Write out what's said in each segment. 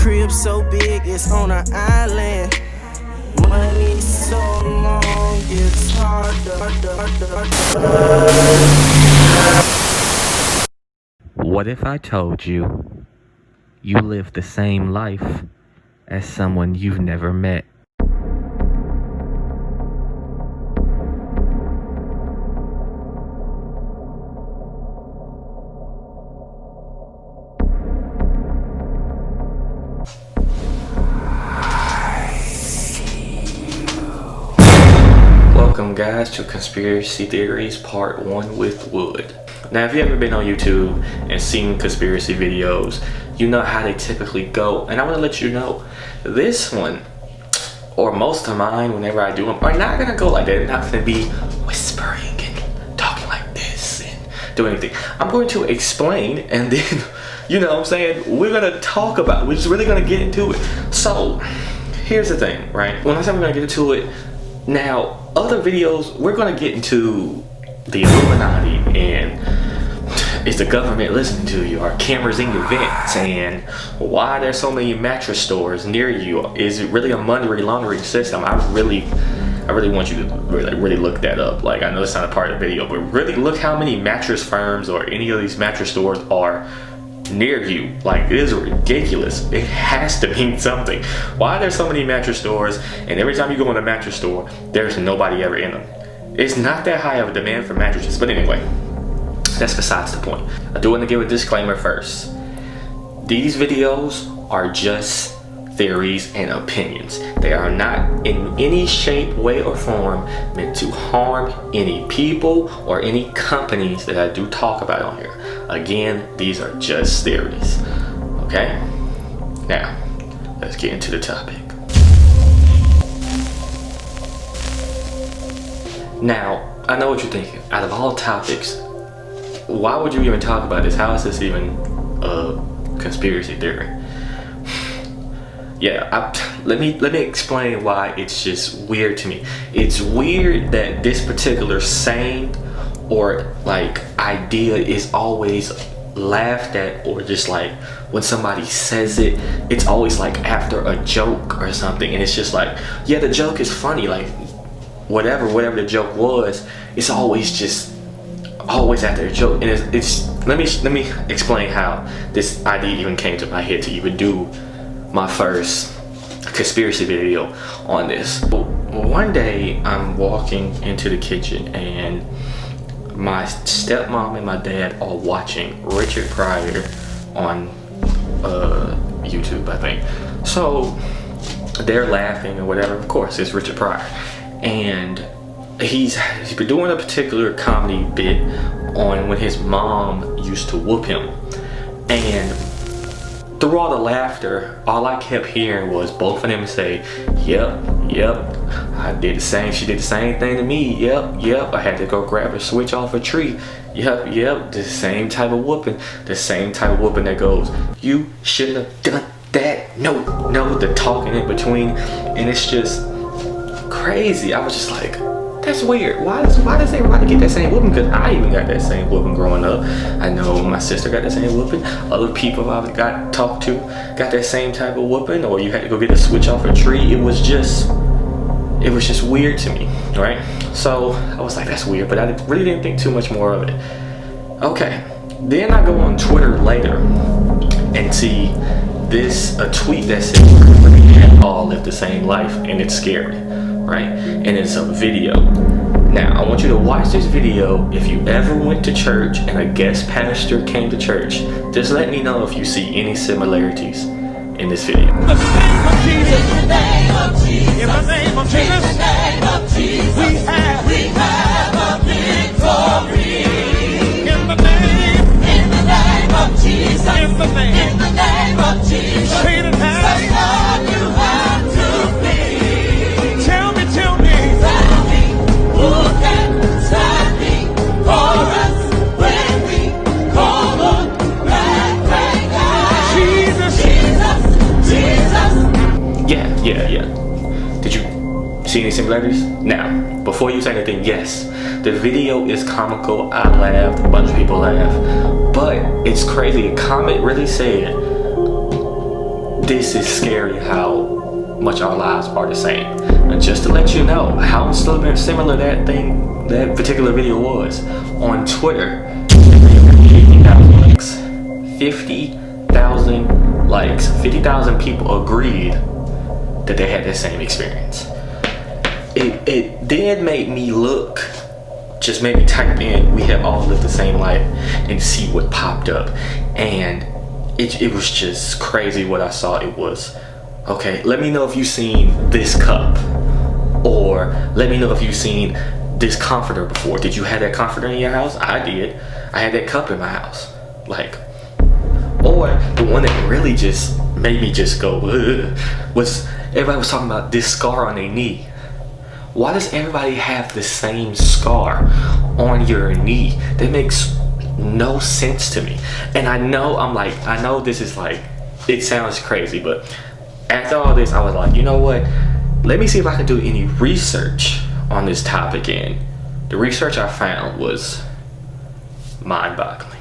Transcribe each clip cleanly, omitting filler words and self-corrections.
crib so big, it's on an island. Money so long, it's hard to. What if I told you you live the same life as someone you've never met? Welcome guys to Conspiracy Theories Part 1 with Wood. Now if you ever been on YouTube and seen conspiracy videos, you know how they typically go, and I want to let you know this one, or most of mine whenever I do them, are not going to go like that. They're not going to be whispering and talking like this and do anything. I'm going to explain, and then, you know what I'm saying, we're going to talk about it. We're just really going to get into it. So here's the thing, right? When I say we're going to get into it, now other videos, we're going to get into the Illuminati and is the government listening to you? Are cameras in your vents? And why are there so many mattress stores near you? Is it really a money laundering system? I really want you to really look that up. Like, I know it's not a part of the video, but really look how many mattress firms or any of these mattress stores are near you. Like, it is ridiculous. It has to mean something. Why are there so many mattress stores, and every time you go in a mattress store, there's nobody ever in them? It's not that high of a demand for mattresses. But anyway, that's besides the point. I do want to give a disclaimer first. These videos are just theories and opinions. They are not in any shape, way, or form meant to harm any people or any companies that I do talk about on here. Again, these are just theories. Okay? Now, let's get into the topic. Now, I know what you're thinking. Out of all topics, why would you even talk about this? How is this even a conspiracy theory? Yeah, let me explain why it's just weird to me. It's weird that this particular saying or like idea is always laughed at, or just like when somebody says it, it's always like after a joke or something, and it's just like, yeah, the joke is funny, like whatever the joke was, it's always after a joke. And it's let me explain how this idea even came to my head to even do my first conspiracy video on this. One day I'm walking into the kitchen and my stepmom and my dad are watching Richard Pryor on YouTube, I think. So they're laughing or whatever. Of course, it's Richard Pryor, and he's been doing a particular comedy bit on when his mom used to whoop him. And through all the laughter, all I kept hearing was both of them say, yep, I did the same, she did the same thing to me, yep, I had to go grab a switch off a tree, yep, the same type of whooping that goes, you shouldn't have done that, no, the talking in between, and it's just crazy. I was just like, that's weird. Why does everybody get that same whooping? Because I even got that same whooping growing up. I know my sister got that same whooping. Other people I've got talked to got that same type of whooping. Or you had to go get a switch off a tree. It was just weird to me, right? So I was like, that's weird, but I really didn't think too much more of it. Okay, then I go on Twitter later and see a tweet that says we all live the same life, and it's scary. Right? And it's a video. Now, I want you to watch this video. If you ever went to church and a guest pastor came to church, just let me know if you see any similarities in this video. In the name of Jesus, in the name of Jesus, in the name of Jesus, we have a victory. In the name of Jesus, in the name of Jesus, Satan, you have to flee. Tell me, who can stand before us when we call on that great God? Jesus. Yeah. Did you see any similarities? Now, before you say anything, yes, the video is comical. I laughed, a bunch of people laughed, but it's crazy. A comment really said, this is scary how much our lives are the same. And just to let you know how similar that particular video was, on Twitter, 50,000 likes. 50,000 likes. 50,000 people agreed that they had the same experience. It did make me look, just maybe type in "we have all lived the same life" and see what popped up, and it was just crazy what I saw. It was, okay, let me know if you've seen this cup, or let me know if you've seen this comforter before. Did you have that comforter in your house? I did. I had that cup in my house. Like, or the one that really just made me just go ugh, was everybody was talking about this scar on their knee. Why does everybody have the same scar on your knee? That makes no sense to me. And I know this is like, it sounds crazy, but after all this, I was like, you know what? Let me see if I can do any research on this topic. And the research I found was mind-boggling.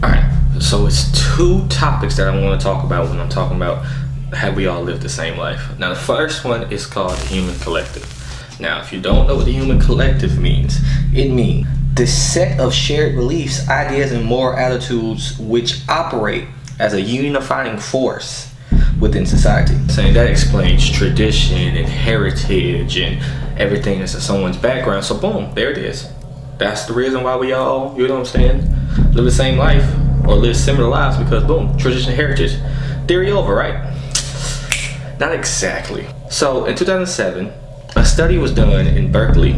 All right, so it's two topics that I want to talk about when I'm talking about have we all lived the same life. Now, the first one is called the human collective. Now, if you don't know what the human collective means, it means the set of shared beliefs, ideas, and moral attitudes which operate as a unifying force within society. Saying that explains tradition and heritage and everything that's in someone's background. So boom, there it is. That's the reason why we all, you know what I'm saying, live the same life or live similar lives, because boom, tradition and heritage. Theory over, right? Not exactly. So in 2007, a study was done in Berkeley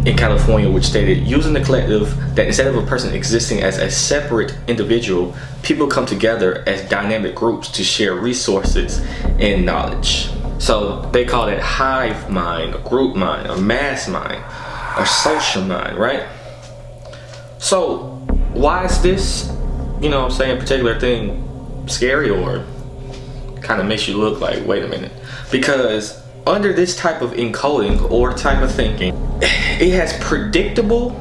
in California, which stated using the collective that instead of a person existing as a separate individual, people come together as dynamic groups to share resources and knowledge. So they call it hive mind, or group mind, or mass mind, or social mind, right? So why is this, you know what I'm saying, particular thing scary or kind of makes you look like, wait a minute? Because under this type of encoding or type of thinking, it has predictable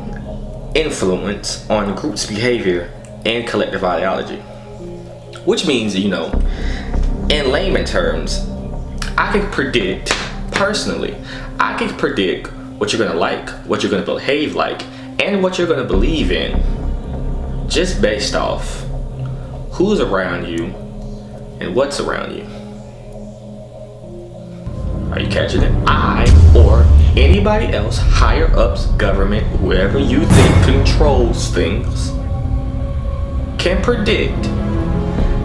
influence on groups' behavior and collective ideology. Which means, you know, in layman terms, I can predict, personally, I can predict what you're gonna like, what you're gonna behave like, and what you're gonna believe in, just based off who's around you and what's around you. Are you catching it? I or anybody else, higher ups, government, whoever you think controls things, can predict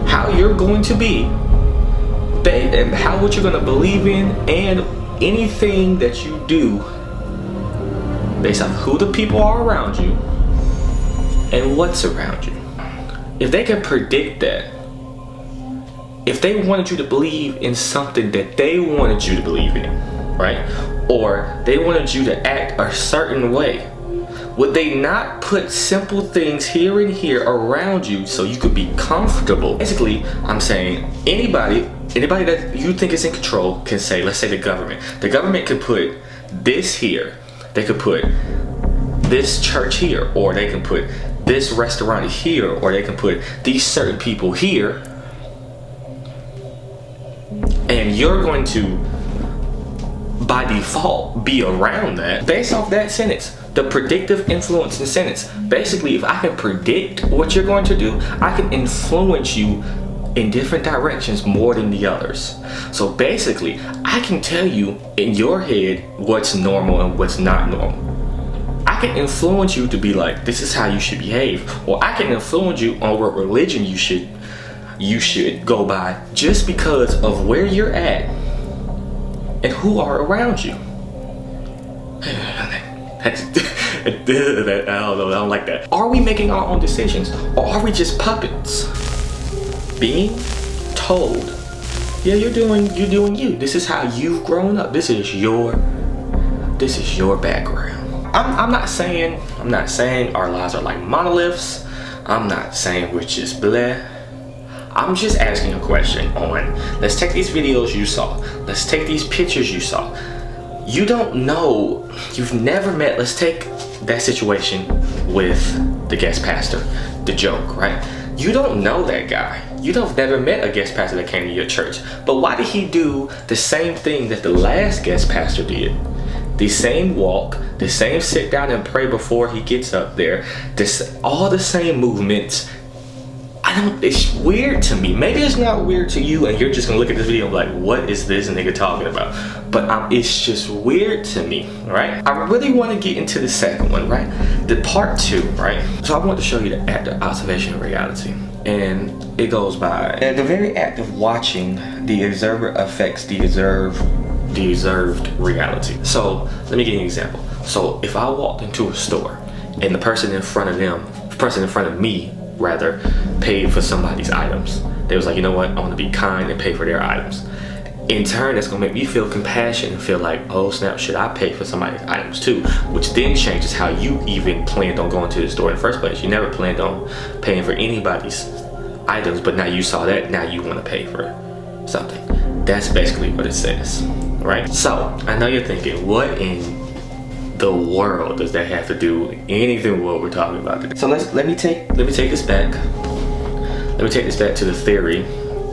how you're going to be, and how what you're going to believe in, and anything that you do based on who the people are around you and what's around you. If they can predict that, if they wanted you to believe in something that they wanted you to believe in, right? Or they wanted you to act a certain way, would they not put simple things here and here around you so you could be comfortable? Basically, I'm saying anybody that you think is in control can say, let's say the government. The government could put this here. They could put this church here, or they can put this restaurant here, or they can put these certain people here. And you're going to, by default, be around that based off that sentence. The predictive influence in the sentence. Basically, if I can predict what you're going to do, I can influence you in different directions more than the others. So basically, I can tell you in your head what's normal and what's not normal. I can influence you to be like, this is how you should behave. Or I can influence you on what religion you should go by, just because of where you're at and who are around you. I don't know, I don't like that. Are we making our own decisions, or are we just puppets being told, yeah, you're doing you, this is how you've grown up, this is your background? I'm not saying our lives are like monoliths. I'm not saying we're just bleh. I'm just asking a question on, let's take these videos you saw, let's take these pictures you saw. You don't know, you've never met, let's take that situation with the guest pastor, the joke, right? You don't know that guy. You don't never met a guest pastor that came to your church. But why did he do the same thing that the last guest pastor did? The same walk, the same sit down and pray before he gets up there, all the same movements. It's weird to me. Maybe it's not weird to you and you're just gonna look at this video and be like, what is this nigga talking about? But it's just weird to me, right? I really want to get into the second one, right? The part 2, right? So I want to show you the act of observation of reality. And it goes by, the very act of watching the observer affects the observed reality. So let me give you an example. So if I walked into a store and the person in front of me rather paid for somebody's items, they was like, you know what, I want to be kind and pay for their items. In turn, that's gonna make me feel compassion and feel like, oh snap, should I pay for somebody's items too? Which then changes how you even planned on going to the store in the first place. You never planned on paying for anybody's items, but now you saw that, now you want to pay for something. That's basically what it says, right? So I know you're thinking, what in the world does that have to do with anything with what we're talking about today? So let me take this back. Let me take this back to the theory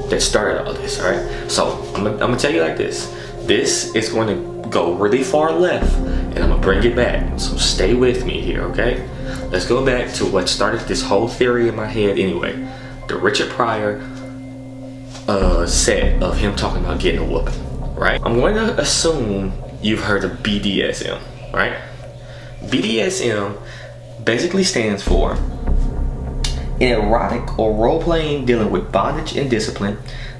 that started all this, all right? So I'm gonna tell you like this. This is going to go really far left and I'm gonna bring it back. So stay with me here, okay? Let's go back to what started this whole theory in my head anyway. The Richard Pryor set of him talking about getting a whooping, right? I'm going to assume you've heard of BDSM, right? BDSM basically stands for an erotic or role-playing dealing with bondage and discipline,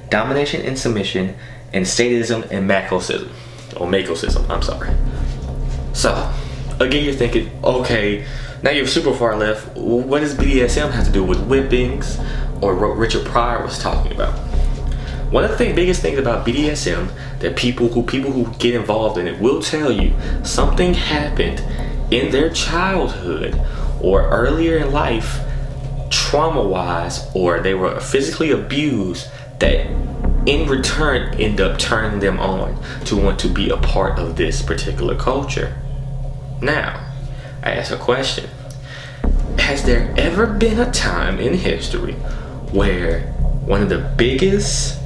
domination and submission, and sadism and masochism, I'm sorry. So, again, you're thinking, okay, now you're super far left. What does BDSM have to do with whippings or what Richard Pryor was talking about? One of the biggest things about BDSM that people who get involved in it will tell you, something happened in their childhood or earlier in life, trauma-wise, or they were physically abused, that in return end up turning them on to want to be a part of this particular culture. Now, I ask a question. Has there ever been a time in history where one of the biggest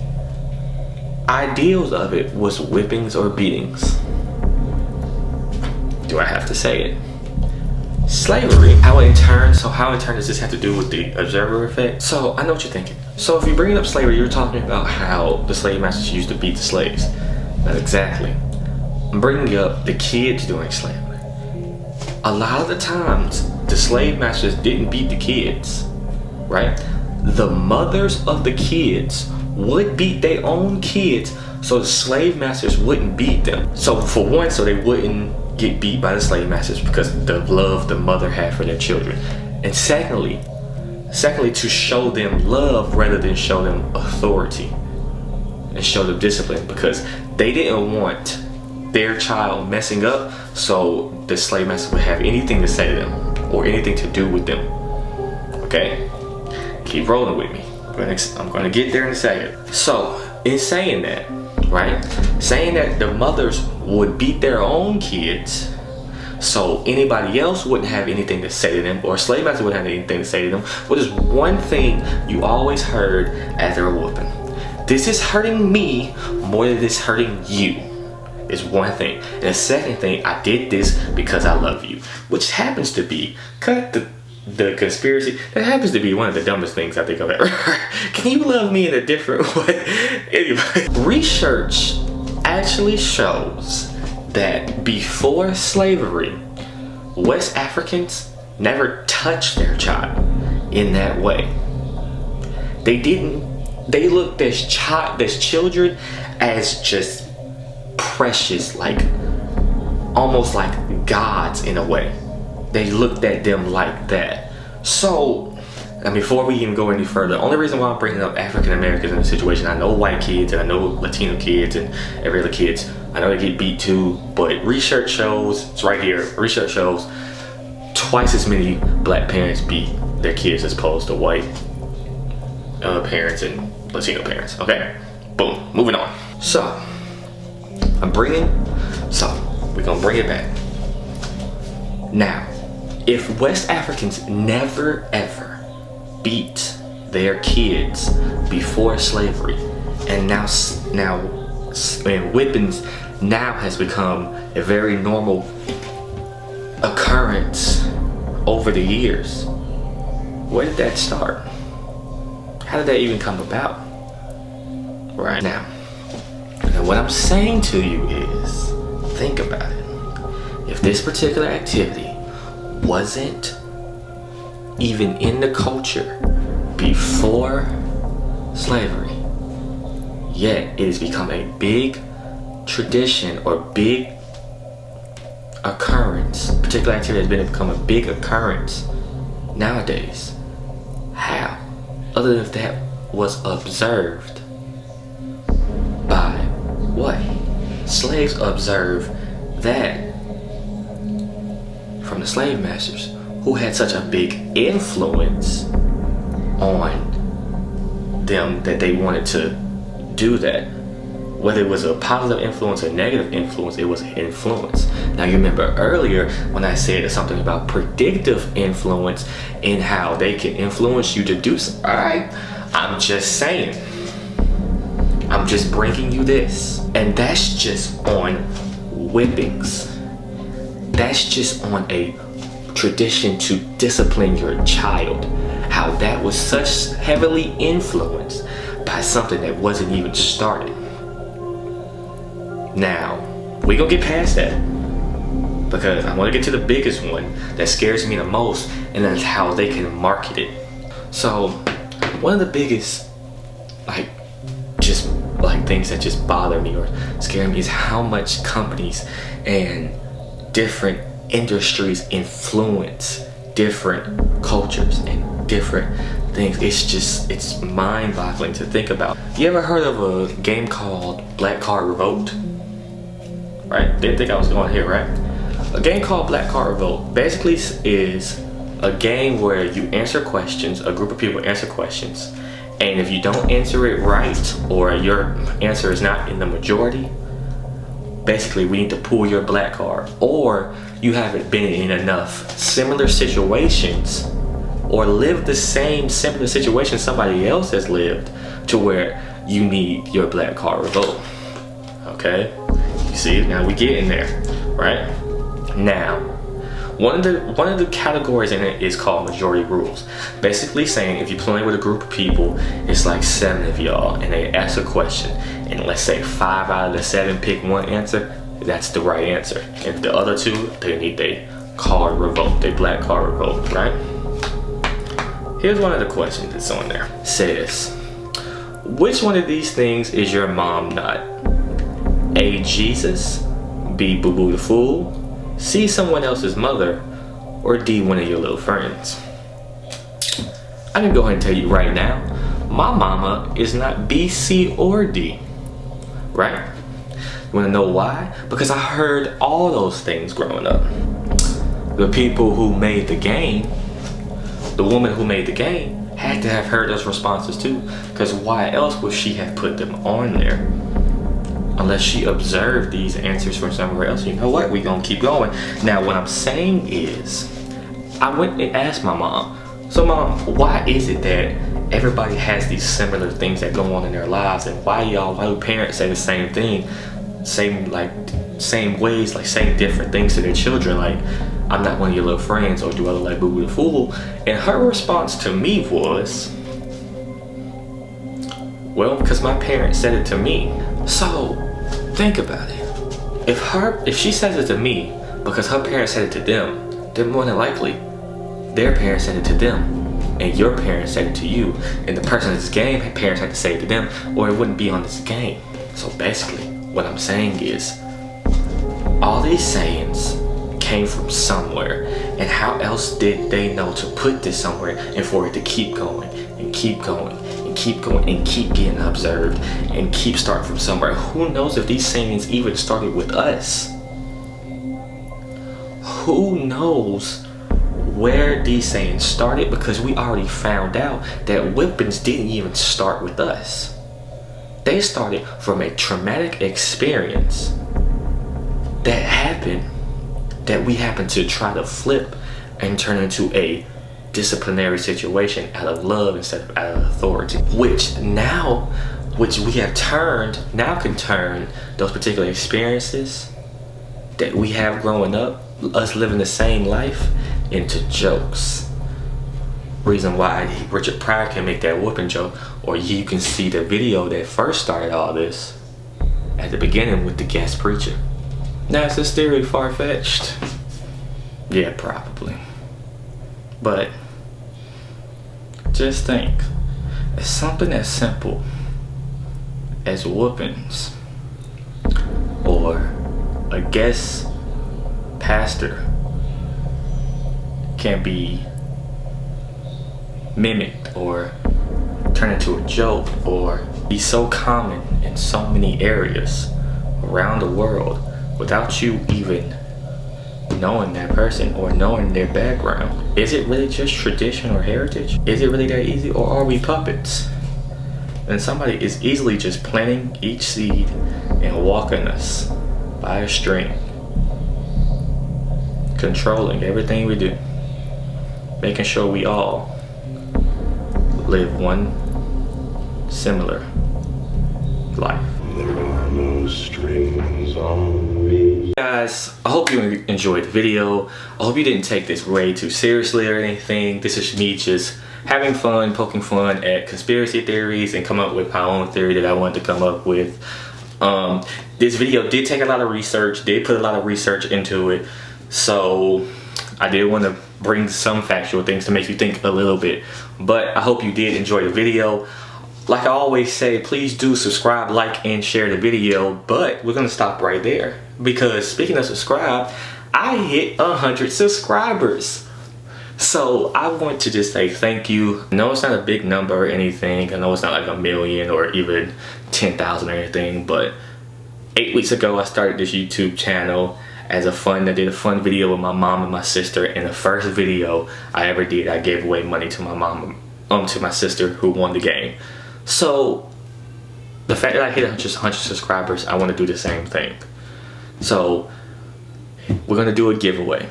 ideals of it was whippings or beatings? Do I have to say it? Slavery. How in turn does this have to do with the observer effect? So I know what you're thinking. So if you're bringing up slavery, you're talking about how the slave masters used to beat the slaves. Not exactly. I'm bringing up the kids during slavery. A lot of the times, the slave masters didn't beat the kids, right? The mothers of the kids would beat their own kids so the slave masters wouldn't beat them. So for one, so they wouldn't get beat by the slave masters because of the love the mother had for their children. And secondly, to show them love rather than show them authority and show them discipline, because they didn't want their child messing up so the slave master would have anything to say to them or anything to do with them. Okay? Keep rolling with me. I'm gonna get there in a second. So, in saying that, right? Saying that the mothers would beat their own kids so anybody else wouldn't have anything to say to them, or slave masters wouldn't have anything to say to them. What is one thing you always heard after a whooping? This is hurting me more than it's hurting you. Is one thing. And the second thing, I did this because I love you, which happens to be, cut the conspiracy, that happens to be one of the dumbest things I think I've ever heard. Can you love me in a different way? Anyway, research actually shows that before slavery, West Africans never touched their child in that way. They looked as children as just precious, like almost like gods in a way. They looked at them like that. So, and before we even go any further, the only reason why I'm bringing up African Americans in the situation, I know white kids and I know Latino kids and every other kids, I know they get beat too, but research shows, it's right here, research shows twice as many black parents beat their kids as opposed to white parents and Latino parents. Okay, boom, moving on. So, we're gonna bring it back. Now, if West Africans never ever beat their kids before slavery, and now and whippings now has become a very normal occurrence over the years. Where did that start? How did that even come about? Right now. And what I'm saying to you is, think about it. If this particular activity wasn't even in the culture before slavery, yet it has become a big tradition or big occurrence, particular activity has become a big occurrence nowadays. How? Other than if that was observed by what? Slaves observed that from the slave masters, who had such a big influence on them that they wanted to do that. Whether it was a positive influence or negative influence, it was an influence. Now you remember earlier when I said something about predictive influence and how they can influence you to do something. Alright, I'm just saying. I'm just bringing you this. And that's just on whippings. That's just on a tradition to discipline your child. How that was such heavily influenced by something that wasn't even started. Now, we're gonna get past that because I want to get to the biggest one that scares me the most, and that's how they can market it. So, one of the biggest things that just bother me or scare me is how much companies and different industries influence different cultures and different things. It's mind-boggling to think about. You ever heard of a game called Black Card Revolt? Right? Didn't think I was going here, right? A game called Black Card Revolt basically is a game where you answer questions, a group of people answer questions, and if you don't answer it right, or your answer is not in the majority, basically we need to pull your black card, or you haven't been in enough similar situations or lived the same similar situation somebody else has lived to where you need your black card revoked. Okay? You see, now we get in there, right? Now, one of the categories in it is called majority rules. Basically saying if you're playing with a group of people, it's like 7 of y'all, and they ask a question, and let's say 5 out of the 7 pick one answer, that's the right answer. If the other 2, they need their card revoked, their black card revoked, right? Here's one of the questions that's on there. It says, which one of these things is your mom not? A, Jesus, B, Boo Boo the Fool, C, someone else's mother, or D, one of your little friends. I can go ahead and tell you right now, my mama is not B, C, or D, right? You wanna know why? Because I heard all those things growing up. The people who made the game, the woman who made the game, had to have heard those responses too, because why else would she have put them on there? Unless she observed these answers from somewhere else. You know what? We're gonna keep going. Now, what I'm saying is, I went and asked my mom, so Mom, why is it that everybody has these similar things that go on in their lives, and why do parents say the same thing, same ways, like saying different things to their children, like, I'm not one of your little friends, or do I look like Boo Boo the Fool? And her response to me was, well, because my parents said it to me. So, think about it. If she says it to me because her parents said it to them, then more than likely their parents said it to them, and your parents said it to you, and the person in this game parents had to say it to them, or it wouldn't be on this game. So basically, what I'm saying is, all these sayings came from somewhere, and how else did they know to put this somewhere and for it to keep going and keep going and keep going and keep getting observed and keep starting from somewhere? Who knows if these sayings even started with us? Who knows where these sayings started? Because we already found out that whippings didn't even start with us. They started from a traumatic experience that happened, that we happened to try to flip and turn into a disciplinary situation out of love instead of out of authority, which we have now can turn those particular experiences that we have growing up, us living the same life, into jokes. Reason why Richard Pryor can make that whooping joke, or you can see the video that first started all this at the beginning with the guest preacher. Now, is this theory far-fetched? Yeah, probably. But just think, it's something as simple as whoopings, or a guest pastor can be mimicked or turn into a joke or be so common in so many areas around the world without you even knowing that person or knowing their background. Is it really just tradition or heritage? Is it really that easy, or are we puppets? And somebody is easily just planting each seed and walking us by a string, controlling everything we do, making sure we all live one similar life. There are no strings on me. Guys, I hope you enjoyed the video. I hope you didn't take this way too seriously or anything. This is me just having fun, poking fun at conspiracy theories and come up with my own theory that I wanted to come up with. This video did take a lot of research, did put a lot of research into it, so I did want to bring some factual things to make you think a little bit. But I hope you did enjoy the video. Like I always say, please do subscribe, like, and share the video. But we're gonna stop right there, because speaking of subscribe, I hit 100 subscribers. So I want to just say thank you. I know it's not a big number or anything. I know it's not like 1 million or even 10,000 or anything, but 8 weeks ago I started this YouTube channel as a fun. I did a fun video with my mom and my sister, and the first video I ever did, I gave away money to my mom, to my sister who won the game. So the fact that I hit just 100 subscribers, I want to do the same thing. So we're gonna do a giveaway,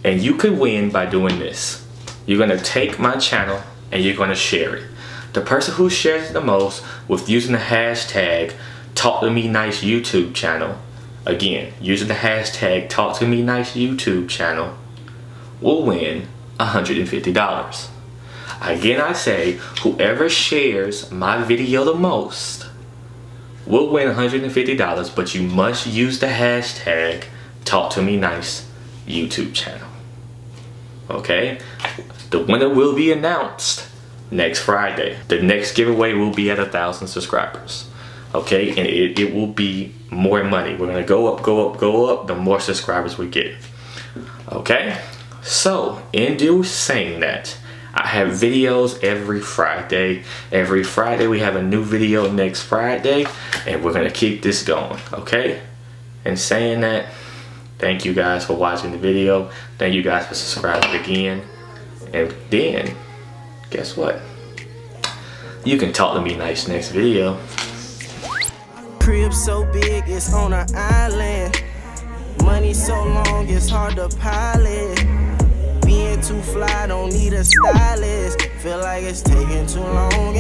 and you could win by doing this. You're gonna take my channel and you're gonna share it. The person who shares it the most with using the hashtag TalkToMeNiceYouTube channel, again, using the hashtag TalkToMeNiceYouTube channel, will win $150. Again, I say, whoever shares my video the most will win $150, but you must use the hashtag TalkToMeNiceYouTube channel. Okay? The winner will be announced next Friday. The next giveaway will be at 1,000 subscribers. Okay? And it will be more money. We're gonna go up, go up, go up, the more subscribers we get. Okay? So, in due saying that, I have videos every Friday. Every Friday we have a new video next Friday, and we're gonna keep this going, okay? And saying that, thank you guys for watching the video. Thank you guys for subscribing again. And then, guess what? You can talk to me nice next video. Crib so big, it's on an island. Money so long, it's hard to pilot. Being too fly, don't need a stylist. Feel like it's taking too long.